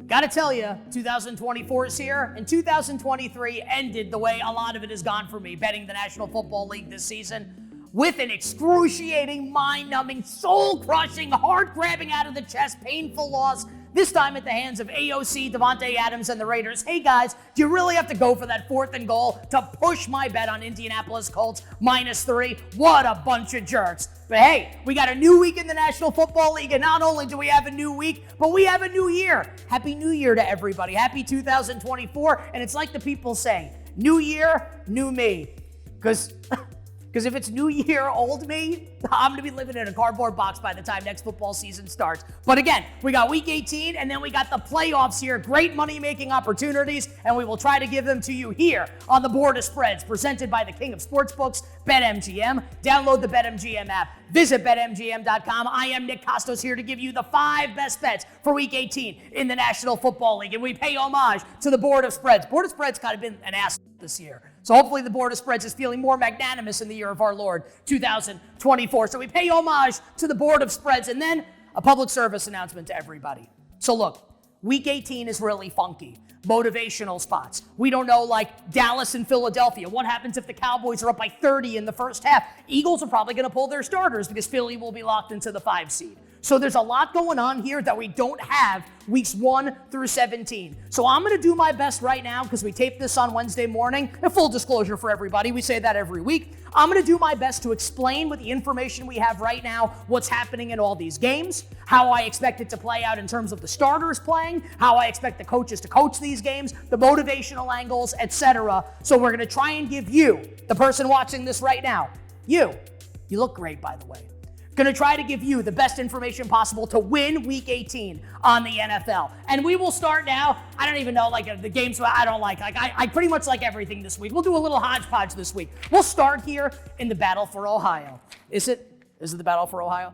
Gotta tell you, 2024 is here, and 2023 ended the way a lot of it has gone for me, betting the National Football League this season, with an excruciating, mind-numbing, soul-crushing, heart-grabbing out of the chest, painful loss, this time at the hands of AOC, Devontae Adams, and the Raiders. Hey guys, do you really have to go for that 4th and goal to push my bet on Indianapolis Colts -3? What a bunch of jerks. But hey, we got a new week in the National Football League, and not only do we have a new week, but we have a new year. Happy New Year to everybody. Happy 2024. And it's like the people say, new year, new me. Because if it's new year, old me, I'm going to be living in a cardboard box by the time next football season starts. But again, we got week 18, and then we got the playoffs here. Great money-making opportunities, and we will try to give them to you here on the Board of Spreads, presented by the king of sportsbooks, BetMGM. Download the BetMGM app. Visit BetMGM.com. I am Nick Kostos here to give you the 5 best bets for week 18 in the National Football League, and we pay homage to the Board of Spreads. Board of Spreads kind of been an ass this year. So hopefully the Board of Spreads is feeling more magnanimous in the year of our Lord, 2024. So we pay homage to the Board of Spreads, and then a public service announcement to everybody. So look, week 18 is really funky. Motivational spots. We don't know, like Dallas and Philadelphia. What happens if the Cowboys are up by 30 in the first half? Eagles are probably going to pull their starters because Philly will be locked into the 5 seed. So there's a lot going on here that we don't have weeks 1 through 17. So I'm going to do my best right now because we tape this on Wednesday morning. And full disclosure for everybody, we say that every week. I'm going to do my best to explain with the information we have right now what's happening in all these games, how I expect it to play out in terms of the starters playing, how I expect the coaches to coach these games, the motivational angles, etc. So we're going to try and give you, the person watching this right now, you look great, by the way. Going to try to give you the best information possible to win week 18 on the NFL. And we will start now. I don't even know, like, the games I don't like. I pretty much like everything this week. We'll do a little hodgepodge this week. We'll start here in the battle for Ohio. Is it the battle for Ohio?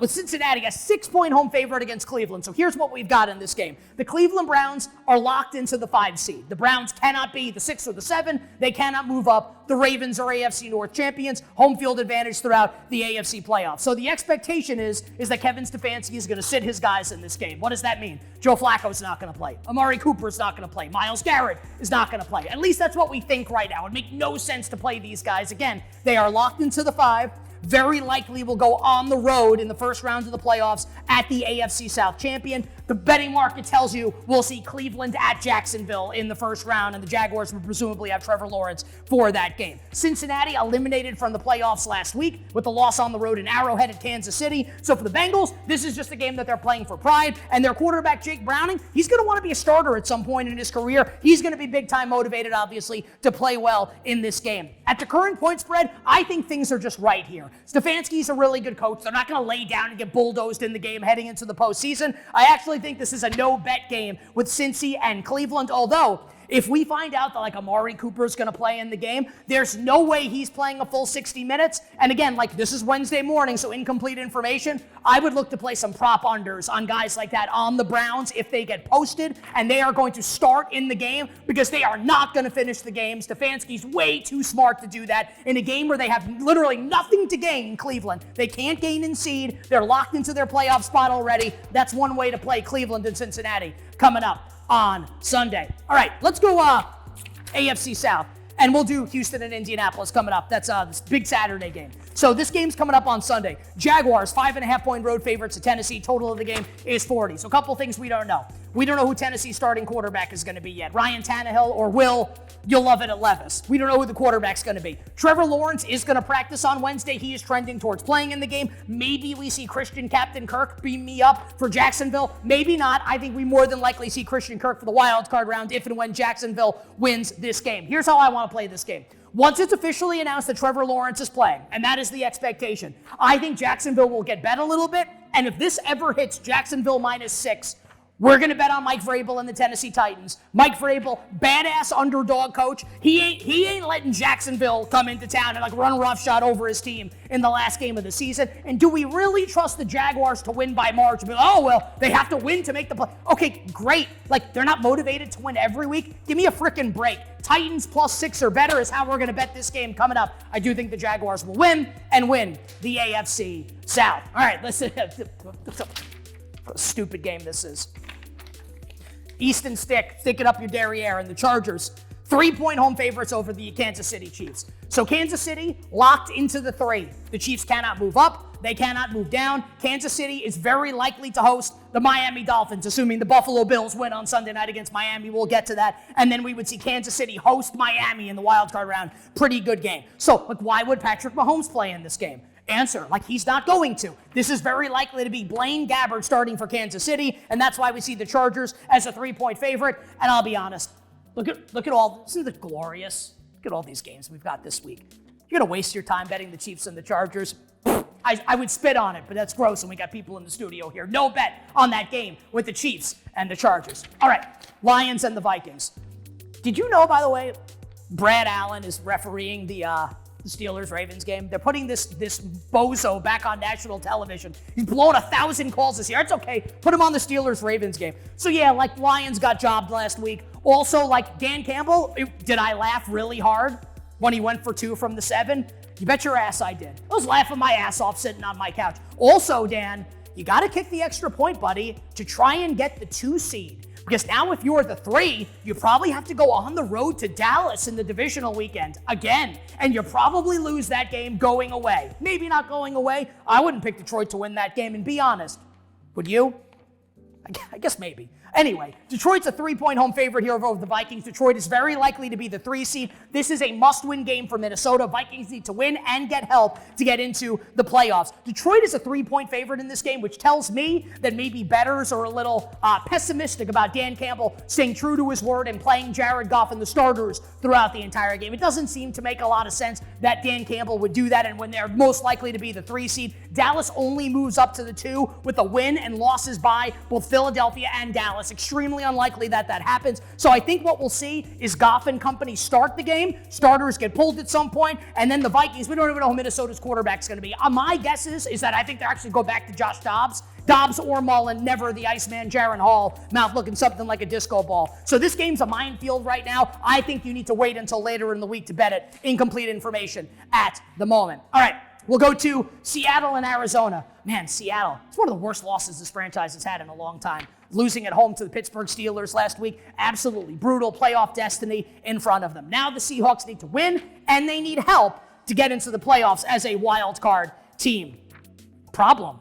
With Cincinnati, a 6-point home favorite against Cleveland. So here's what we've got in this game. The Cleveland Browns are locked into the 5 seed. The Browns cannot be the 6 or the 7. They cannot move up. The Ravens are AFC North champions. Home field advantage throughout the AFC playoffs. So the expectation is that Kevin Stefanski is going to sit his guys in this game. What does that mean? Joe Flacco's not going to play. Amari Cooper's not going to play. Myles Garrett is not going to play. At least that's what we think right now. It would make no sense to play these guys. Again, they are locked into the 5. Very likely will go on the road in the first round of the playoffs at the AFC South champion. The betting market tells you we'll see Cleveland at Jacksonville in the first round, and the Jaguars will presumably have Trevor Lawrence for that game. Cincinnati eliminated from the playoffs last week with the loss on the road in Arrowhead at Kansas City. So for the Bengals, this is just a game that they're playing for pride, and their quarterback, Jake Browning, he's going to want to be a starter at some point in his career. He's going to be big-time motivated, obviously, to play well in this game. At the current point spread, I think things are just right here. Stefanski's a really good coach. They're not going to lay down and get bulldozed in the game heading into the postseason. I actually think this is a no-bet game with Cincy and Cleveland, although if we find out that, like, Amari Cooper is going to play in the game, there's no way he's playing a full 60 minutes. And again, like, this is Wednesday morning, so incomplete information. I would look to play some prop unders on guys like that on the Browns if they get posted, and they are going to start in the game because they are not going to finish the game. Stefanski's way too smart to do that in a game where they have literally nothing to gain in Cleveland. They can't gain in seed. They're locked into their playoff spot already. That's one way to play Cleveland and Cincinnati coming up on Sunday. All right, let's go AFC South, and we'll do Houston and Indianapolis coming up. That's this big Saturday game. So this game's coming up on Sunday. Jaguars, 5.5-point road favorites to Tennessee. Total of the game is 40. So a couple things we don't know. We don't know who Tennessee's starting quarterback is going to be yet. Ryan Tannehill or Will, you'll love it at Levis. We don't know who the quarterback's going to be. Trevor Lawrence is going to practice on Wednesday. He is trending towards playing in the game. Maybe we see Christian Captain Kirk beam me up for Jacksonville. Maybe not. I think we more than likely see Christian Kirk for the wild card round if and when Jacksonville wins this game. Here's how I want to play this game. Once it's officially announced that Trevor Lawrence is playing, and that is the expectation, I think Jacksonville will get bet a little bit. And if this ever hits Jacksonville -6, we're going to bet on Mike Vrabel and the Tennessee Titans. Mike Vrabel, badass underdog coach. He ain't letting Jacksonville come into town and like run roughshod over his team in the last game of the season. And do we really trust the Jaguars to win by March? Oh, well, they have to win to make the play. Okay, great. Like, they're not motivated to win every week. Give me a freaking break. Titans +6 or better is how we're going to bet this game coming up. I do think the Jaguars will win and win the AFC South. All right, listen. What a stupid game this is. Easton Stick, stick it up your derriere, and the Chargers, 3-point home favorites over the Kansas City Chiefs. So Kansas City locked into the 3. The Chiefs cannot move up. They cannot move down. Kansas City is very likely to host the Miami Dolphins, assuming the Buffalo Bills win on Sunday night against Miami. We'll get to that. And then we would see Kansas City host Miami in the wild card round. Pretty good game. So, why would Patrick Mahomes play in this game? Answer, he's not going to. This is very likely to be Blaine Gabbert starting for Kansas City, and that's why we see the Chargers as a 3-point favorite. And I'll be honest, look at all, isn't it glorious? Look at all these games we've got this week. You're going to waste your time betting the Chiefs and the Chargers? I would spit on it, but that's gross, and we got people in the studio here. No bet on that game with the Chiefs and the Chargers. All right, Lions and the Vikings. Did you know, by the way, Brad Allen is refereeing the Steelers-Ravens game? They're putting this bozo back on national television. He's blown 1,000 calls this year. It's okay. Put him on the Steelers-Ravens game. So yeah, Lions got jobbed last week. Also, Dan Campbell, did I laugh really hard when he went for 2 from the 7? You bet your ass I did. I was laughing my ass off sitting on my couch. Also, Dan, you got to kick the extra point, buddy, to try and get the 2 seed. Because now if you're the 3, you probably have to go on the road to Dallas in the divisional weekend again. And you probably lose that game going away. Maybe not going away. I wouldn't pick Detroit to win that game, and be honest. Would you? I guess maybe. Anyway, Detroit's a 3-point home favorite here over the Vikings. Detroit is very likely to be the 3 seed. This is a must-win game for Minnesota. Vikings need to win and get help to get into the playoffs. Detroit is a 3-point favorite in this game, which tells me that maybe bettors are a little pessimistic about Dan Campbell staying true to his word and playing Jared Goff and the starters throughout the entire game. It doesn't seem to make a lot of sense that Dan Campbell would do that, and when they're most likely to be the 3 seed, Dallas only moves up to the 2 with a win and losses by both Philadelphia and Dallas. Extremely unlikely that happens. So I think what we'll see is Goff and company start the game. Starters get pulled at some point, and then the Vikings, we don't even know who Minnesota's quarterback's going to be. My guess is that I think they actually go back to Josh Dobbs. Dobbs or Mullen, never the Iceman, Jaron Hall, mouth looking something like a disco ball. So this game's a minefield right now. I think you need to wait until later in the week to bet it. Incomplete information at the moment. All right. We'll go to Seattle and Arizona. Man, Seattle, it's one of the worst losses this franchise has had in a long time. Losing at home to the Pittsburgh Steelers last week, absolutely brutal playoff destiny in front of them. Now the Seahawks need to win, and they need help to get into the playoffs as a wild card team. Problem,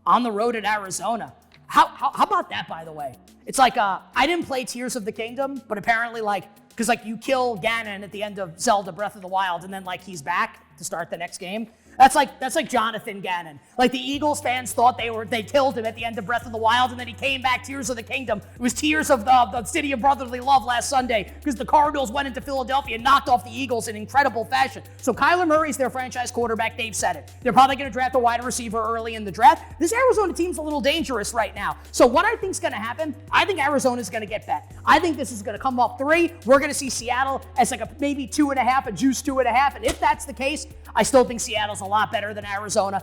on the road at Arizona. How about that, by the way? It's I didn't play Tears of the Kingdom, but apparently because you kill Ganon at the end of Zelda Breath of the Wild, and then he's back to start the next game. That's like Jonathan Gannon. The Eagles fans thought they killed him at the end of Breath of the Wild, and then he came back, Tears of the Kingdom. It was Tears of the City of Brotherly Love last Sunday because the Cardinals went into Philadelphia and knocked off the Eagles in incredible fashion. So Kyler Murray's their franchise quarterback. They've said it. They're probably going to draft a wide receiver early in the draft. This Arizona team's a little dangerous right now. So what I think's going to happen, I think Arizona's going to get bet. I think this is going to come up 3. We're going to see Seattle as a maybe 2.5, a juice 2.5. And if that's the case, I still think Seattle's a lot better than Arizona.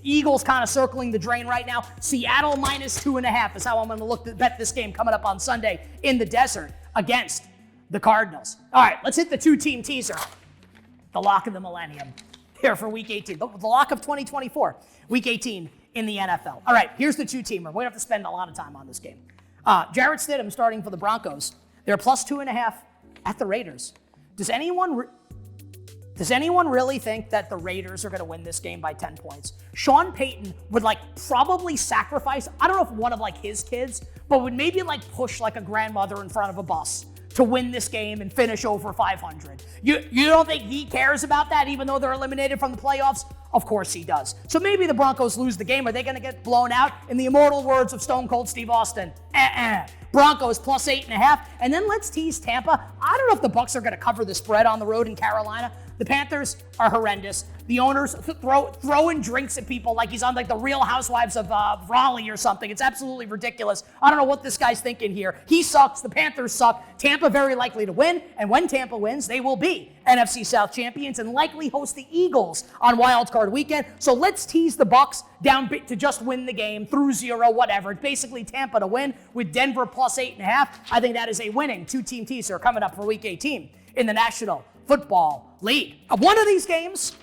Eagles kind of circling the drain right now. Seattle minus 2.5 is how I'm going to look to bet this game coming up on Sunday in the desert against the Cardinals. All right, let's hit the 2-team teaser. The lock of the millennium here for Week 18. The lock of 2024, Week 18 in the NFL. All right, here's the 2-teamer. We don't have to spend a lot of time on this game. Jarrett Stidham starting for the Broncos. They're plus 2.5 at the Raiders. Does anyone really think that the Raiders are going to win this game by 10 points? Sean Payton would probably sacrifice, I don't know if one of his kids, but would maybe push a grandmother in front of a bus to win this game and finish over 500. You don't think he cares about that even though they're eliminated from the playoffs? Of course he does. So maybe the Broncos lose the game. Are they going to get blown out? In the immortal words of Stone Cold Steve Austin, Broncos plus 8.5. And then let's tease Tampa. I don't know if the Bucs are going to cover the spread on the road in Carolina. The Panthers are horrendous. The owners throwing drinks at people like he's on the Real Housewives of Raleigh or something. It's absolutely ridiculous. I don't know what this guy's thinking here. He sucks. The Panthers suck. Tampa very likely to win. And when Tampa wins, they will be NFC South champions and likely host the Eagles on Wild Card Weekend. So let's tease the Bucs down to just win the game through 0, whatever. It's basically Tampa to win with Denver plus 8.5. I think that is a winning 2-team teaser coming up for Week 18 in the National Football League. One of these games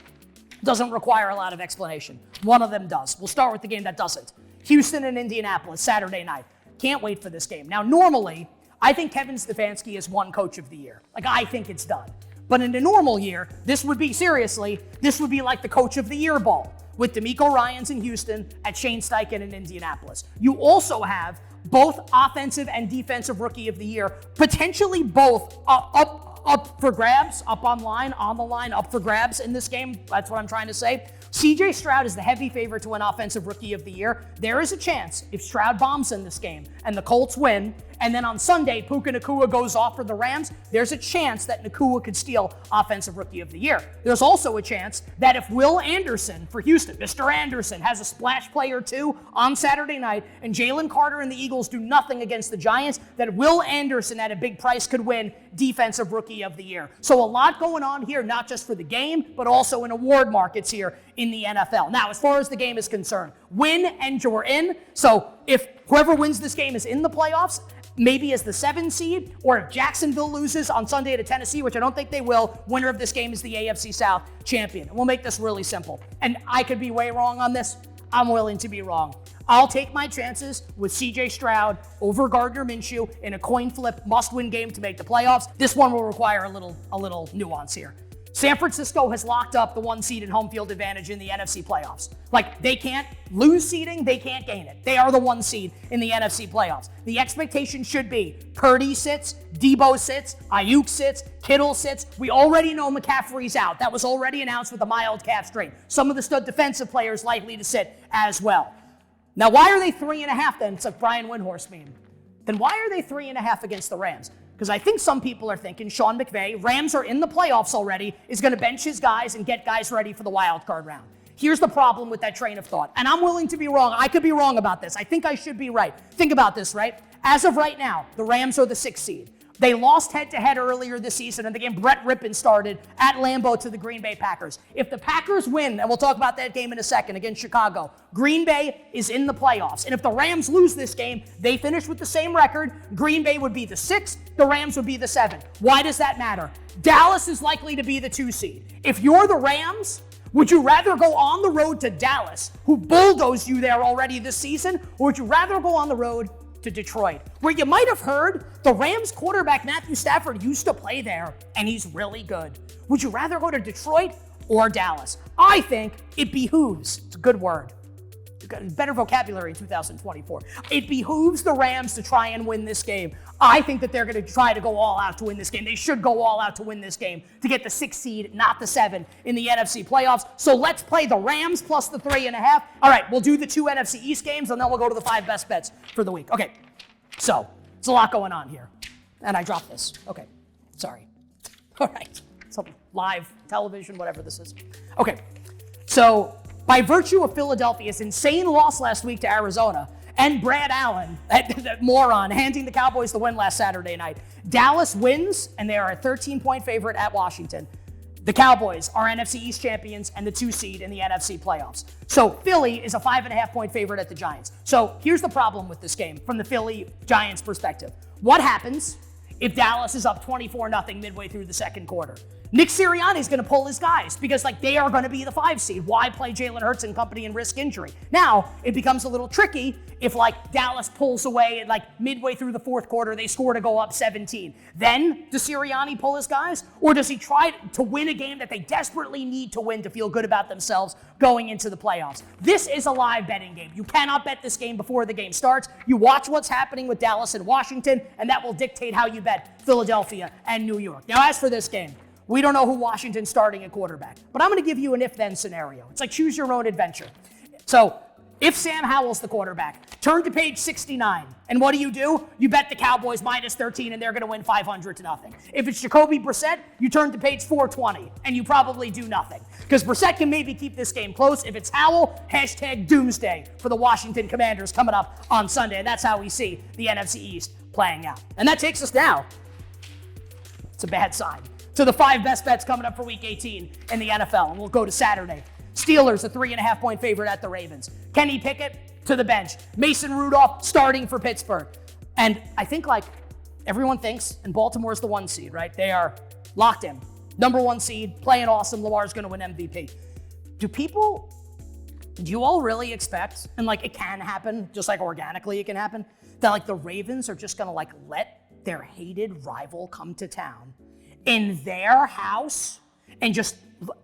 doesn't require a lot of explanation. One of them does. We'll start with the game that doesn't. Houston and Indianapolis, Saturday night. Can't wait for this game. Now, normally, I think Kevin Stefanski has won Coach of the Year. Like, I think it's done. But in a normal year, this would be like the Coach of the Year ball with DeMeco Ryans in Houston at Shane Steichen in Indianapolis. You also have both offensive and defensive rookie of the year, potentially both up for grabs, on the line, up for grabs in this game. That's what I'm trying to say. CJ Stroud is the heavy favorite to win offensive rookie of the year. There is a chance if Stroud bombs in this game and the Colts win, and then on Sunday, Puka Nacua goes off for the Rams, there's a chance that Nacua could steal offensive rookie of the year. There's also a chance that if Will Anderson for Houston, Mr. Anderson, has a splash play or two on Saturday night, and Jalen Carter and the Eagles do nothing against the Giants, that Will Anderson at a big price could win defensive rookie of the year. So a lot going on here, not just for the game, but also in award markets here in the NFL. Now, as far as the game is concerned, win and you're in. So if whoever wins this game is in the playoffs, maybe as the 7 seed, or if Jacksonville loses on Sunday to Tennessee, which I don't think they will, winner of this game is the AFC South champion. And we'll make this really simple. And I could be way wrong on this. I'm willing to be wrong. I'll take my chances with CJ Stroud over Gardner Minshew in a coin flip must-win game to make the playoffs. This one will require a little nuance here. San Francisco has locked up the 1 seed and home field advantage in the NFC playoffs. Like, they can't lose seeding, they can't gain it. They are the 1 seed in the NFC playoffs. The expectation should be Purdy sits, Debo sits, Ayuk sits, Kittle sits. We already know McCaffrey's out. That was already announced with a mild calf strain. Some of the stud defensive players likely to sit as well. Now, why are they 3.5 then? It's like Brian Windhorst meme. Then why are they 3.5 against the Rams? Because I think some people are thinking Sean McVay, Rams are in the playoffs already, is going to bench his guys and get guys ready for the wild card round. Here's the problem with that train of thought. And I'm willing to be wrong. I could be wrong about this. I think I should be right. Think about this, right? As of right now, the Rams are the 6th seed. They lost head-to-head earlier this season in the game Brett Rippon started at Lambeau to the Green Bay Packers. If the Packers win, and we'll talk about that game in a second against Chicago, Green Bay is in the playoffs. And if the Rams lose this game, they finish with the same record. Green Bay would be the 6th, the Rams would be the 7th. Why does that matter? Dallas is likely to be the 2 seed. If you're the Rams, would you rather go on the road to Dallas, who bulldozed you there already this season, or would you rather go on the road to Detroit, where you might have heard the Rams quarterback Matthew Stafford used to play there, and he's really good? Would you rather go to Detroit or Dallas? I think it behooves, it's a good word, better vocabulary in 2024. It behooves the Rams to try and win this game. I think that they're going to try to go all out to win this game. They should go all out to win this game to get the 6th seed, not the 7 in the NFC playoffs. So let's play the Rams plus the 3.5. All right, we'll do the 2 NFC East games, and then we'll go to the 5 best bets for the week. Okay, so it's a lot going on here. And I dropped this. Okay, sorry. All right, something live television, whatever this is. Okay, so by virtue of Philadelphia's insane loss last week to Arizona, and Brad Allen, that moron, handing the Cowboys the win last Saturday night, Dallas wins, and they are a 13-point favorite at Washington. The Cowboys are NFC East champions and the 2 seed in the NFC playoffs. So Philly is a 5.5-point favorite at the Giants. So here's the problem with this game from the Philly Giants perspective. What happens if Dallas is up 24-0 midway through the second quarter? Nick Sirianni's going to pull his guys because they are going to be the 5 seed. Why play Jalen Hurts and company and risk injury? Now, it becomes a little tricky if Dallas pulls away and midway through the fourth quarter, they score to go up 17. Then, does Sirianni pull his guys? Or does he try to win a game that they desperately need to win to feel good about themselves going into the playoffs? This is a live betting game. You cannot bet this game before the game starts. You watch what's happening with Dallas and Washington, and that will dictate how you bet Philadelphia and New York. Now, as for this game, we don't know who Washington's starting at quarterback, but I'm going to give you an if-then scenario. It's like choose your own adventure. So if Sam Howell's the quarterback, turn to page 69, and what do? You bet the Cowboys minus 13, and they're going to win 500-0. If it's Jacoby Brissett, you turn to page 420, and you probably do nothing, because Brissett can maybe keep this game close. If it's Howell, hashtag doomsday for the Washington Commanders coming up on Sunday, and that's how we see the NFC East playing out. And that takes us now, it's a bad sign, to the 5 best bets coming up for Week 18 in the NFL, and we'll go to Saturday. Steelers, a 3.5-point favorite at the Ravens. Kenny Pickett to the bench. Mason Rudolph starting for Pittsburgh. And I think everyone thinks, and Baltimore's the 1 seed, right? They are locked in. Number 1 seed, playing awesome. Lamar's going to win MVP. Do you all really expect, and it can happen, just organically it can happen, that like the Ravens are just gonna like let their hated rival come to town in their house and just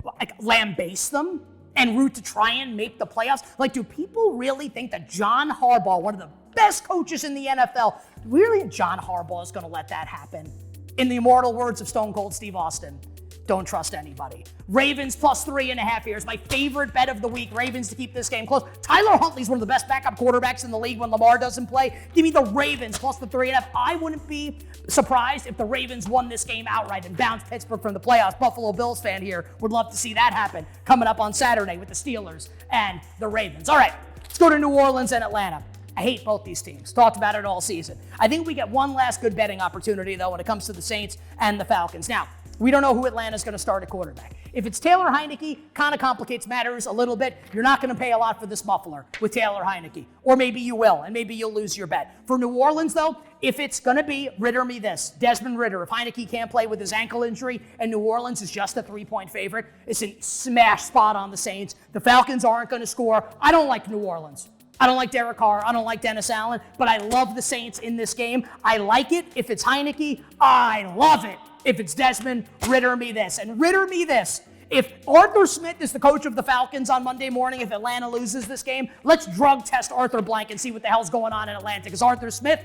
like lambaste them and root to try and make the playoffs? Like, do people really think that John Harbaugh, one of the best coaches in the NFL, really John Harbaugh is gonna let that happen? In the immortal words of Stone Cold Steve Austin, don't trust anybody. Ravens plus 3.5 here is my favorite bet of the week. Ravens to keep this game close. Tyler Huntley's one of the best backup quarterbacks in the league when Lamar doesn't play. Give me the Ravens plus the 3.5. I wouldn't be surprised if the Ravens won this game outright and bounced Pittsburgh from the playoffs. Buffalo Bills fan here would love to see that happen coming up on Saturday with the Steelers and the Ravens. All right, let's go to New Orleans and Atlanta. I hate both these teams. Talked about it all season. I think we get one last good betting opportunity, though, when it comes to the Saints and the Falcons. Now, we don't know who Atlanta's going to start at quarterback. If it's Taylor Heineke, kind of complicates matters a little bit. You're not going to pay a lot for this muffler with Taylor Heineke. Or maybe you will, and maybe you'll lose your bet. For New Orleans, though, if it's going to be Ritter me this, Desmond Ritter, if Heineke can't play with his ankle injury and New Orleans is just a 3-point favorite, it's a smash spot on the Saints. The Falcons aren't going to score. I don't like New Orleans. I don't like Derek Carr. I don't like Dennis Allen, but I love the Saints in this game. I like it if it's Heineke. I love it if it's Desmond. Ritter me this. And Ritter me this. If Arthur Smith is the coach of the Falcons on Monday morning, if Atlanta loses this game, let's drug test Arthur Blank and see what the hell's going on in Atlanta. Because Arthur Smith,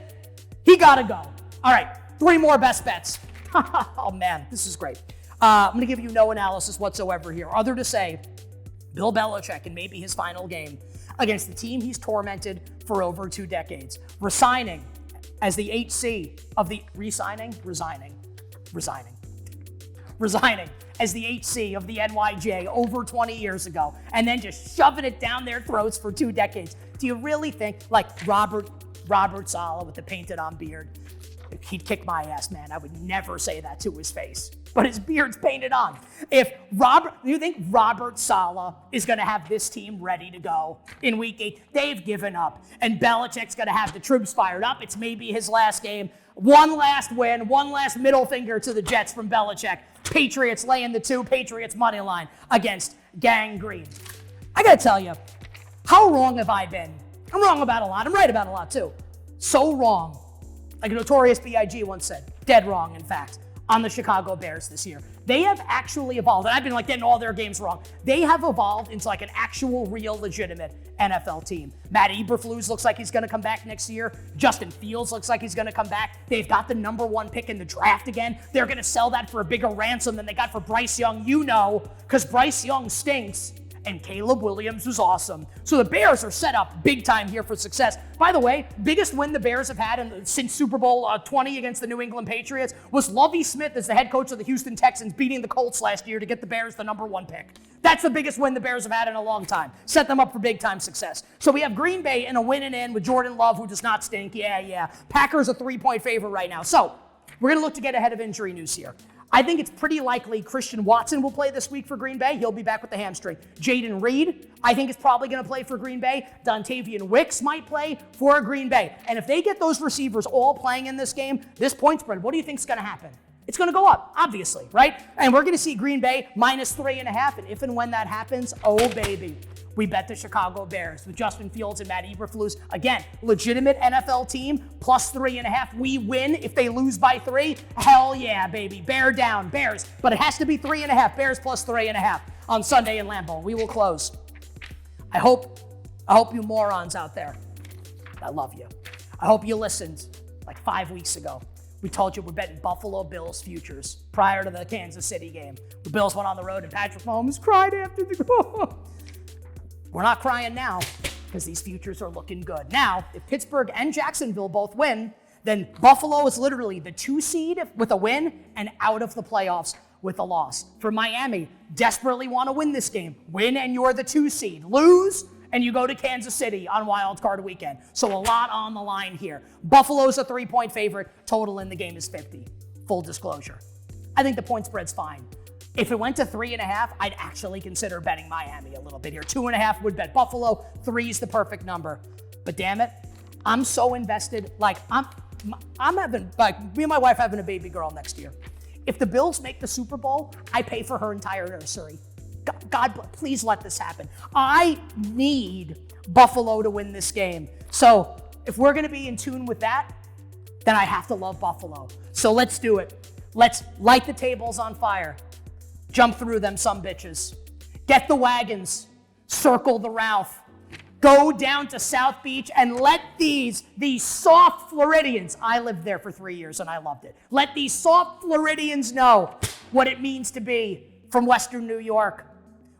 he got to go. All right, 3 more best bets. Oh, man, this is great. I'm going to give you no analysis whatsoever here, other to say Bill Belichick in maybe his final game against the team he's tormented for over 2 decades, resigning as the HC of the resigning as the HC of the NYJ over 20 years ago, and then just shoving it down their throats for 2 decades. Do you really think, like Robert Saleh with the painted on beard, he'd kick my ass, man? I would never say that to his face. But his beard's painted on. Do you think Robert Saleh is going to have this team ready to go in week 8? They've given up. And Belichick's going to have the troops fired up. It's maybe his last game. One last win, one last middle finger to the Jets from Belichick. Patriots laying the 2, Patriots money line against Gang Green. I got to tell you, how wrong have I been? I'm wrong about a lot. I'm right about a lot, too. So wrong. Like Notorious B.I.G. once said. Dead wrong, in fact, on the Chicago Bears this year. They have actually evolved, and I've been like getting all their games wrong. They have evolved into like an actual, real, legitimate NFL team. Matt Eberflus looks like he's going to come back next year. Justin Fields looks like he's going to come back. They've got the number 1 pick in the draft again. They're going to sell that for a bigger ransom than they got for Bryce Young, because Bryce Young stinks. And Caleb Williams was awesome. So the Bears are set up big time here for success. By the way, biggest win the Bears have had since Super Bowl 20 against the New England Patriots was Lovie Smith as the head coach of the Houston Texans beating the Colts last year to get the Bears the number 1 pick. That's the biggest win the Bears have had in a long time. Set them up for big time success. So we have Green Bay in a win and in with Jordan Love, who does not stink. Yeah. Packers a 3-point favorite right now. So we're going to look to get ahead of injury news here. I think it's pretty likely Christian Watson will play this week for Green Bay. He'll be back with the hamstring. Jaden Reed, I think, is probably going to play for Green Bay. Dontavian Wicks might play for Green Bay. And if they get those receivers all playing in this game, this point spread, what do you think is going to happen? It's going to go up, obviously, right? And we're going to see Green Bay minus 3.5. And if and when that happens, oh, baby, we bet the Chicago Bears with Justin Fields and Matt Eberflus. Again, legitimate NFL team, plus 3.5. We win if they lose by 3. Hell yeah, baby. Bear down, Bears. But it has to be 3.5. Bears plus 3.5 on Sunday in Lambeau. We will close. I hope you morons out there, I love you. I hope you listened like 5 weeks ago. We told you we're betting Buffalo Bills futures prior to the Kansas City game. The Bills went on the road and Patrick Mahomes cried after the goal. We're not crying now because these futures are looking good. Now, if Pittsburgh and Jacksonville both win, then Buffalo is literally the 2 seed with a win and out of the playoffs with a loss. For Miami, desperately want to win this game. Win and you're the 2 seed. Lose and you go to Kansas City on Wild Card Weekend. So a lot on the line here. Buffalo's a 3-point favorite. Total in the game is 50. Full disclosure. I think the point spread's fine. If it went to 3.5, I'd actually consider betting Miami a little bit here. 2.5 would bet Buffalo. 3 is the perfect number. But damn it, I'm so invested. Like I'm having, like me and my wife having a baby girl next year. If the Bills make the Super Bowl, I pay for her entire nursery. God, please let this happen. I need Buffalo to win this game. So if we're going to be in tune with that, then I have to love Buffalo. So let's do it. Let's light the tables on fire. Jump through them, some bitches. Get the wagons. Circle the Ralph. Go down to South Beach and let these soft Floridians, I lived there for 3 years and I loved it. Let these soft Floridians know what it means to be from Western New York,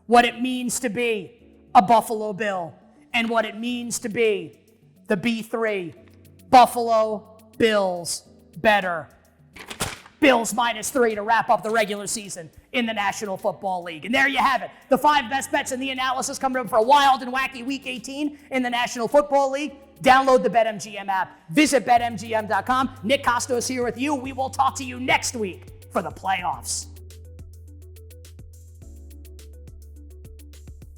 what it means to be a Buffalo Bill, and what it means to be the B3. Buffalo Bills better. Bills -3 to wrap up the regular season in the National Football League. And there you have it. The 5 best bets in the analysis coming up for a wild and wacky Week 18 in the National Football League. Download the BetMGM app. Visit BetMGM.com. Nick Kostos here with you. We will talk to you next week for the playoffs.